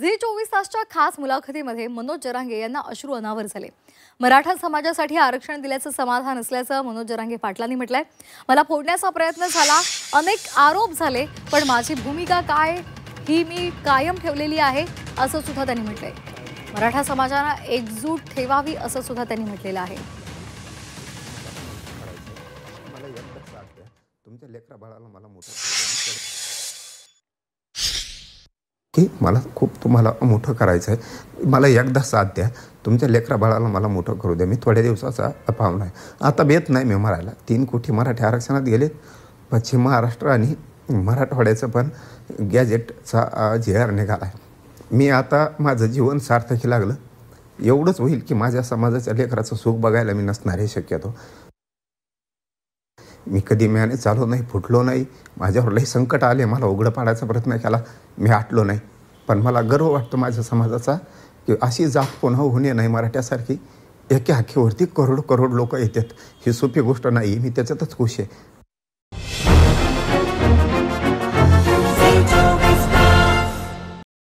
Zee 24 तासच्या खास मुलाखतीमध्ये मनोज जरांगे यांना अश्रू अनावर झाले। मराठा समाजासाठी आरक्षण दिल्याचं समाधान असल्याचं मनोज जरांगे पाटलांनी म्हटलंय। मला फोडण्याचा प्रयत्न झाला, अनेक आरोप झाले, पण माझी भूमिका काय ही मी कायम ठेवलेली आहे असं सुद्धा त्यांनी म्हटलंय। मराठा समाजाला एकजूट ठेवावी असं सुद्धा त्यांनी म्हटलेलं आहे। तुमच्या लेकरा बाळाला मला मोठं की मला खूप तुम्हाला मोठं करायचं आहे, मला एकदा साथ द्या, तुमच्या लेकरा बाळाला मला मोठं करू द्या। मी थोड्या दिवसाचा पाहुणा आहे, आता बेत नाही मी मरायला। 3 कोटी मराठी आरक्षणात गेलेत। पश्चिम महाराष्ट्र आणि मराठवाड्याचं पण गॅजेटचा JR निघाला आहे। मी आता माझं जीवन सार्थकी लागलं, एवढंच होईल की माझ्या समाजाच्या लेकराचं सुख बघायला मी नसणार हे शक्यतो। मी कधी म्याने चालू नाही, फुटलो नाही, माझ्यावर लई संकट आले, मला उघडं पाडायचा प्रयत्न केला, मी हटलो नाही। पण मला गर्व वाटतो माझ्या समाजाचा की अशी जात पुन्हा होणे नाही मराठ्यासारखी। एका हाकेवरती करोड करोड लोक येतात, ही सोपी गोष्ट नाही, मी त्याच्यातच खुश आहे।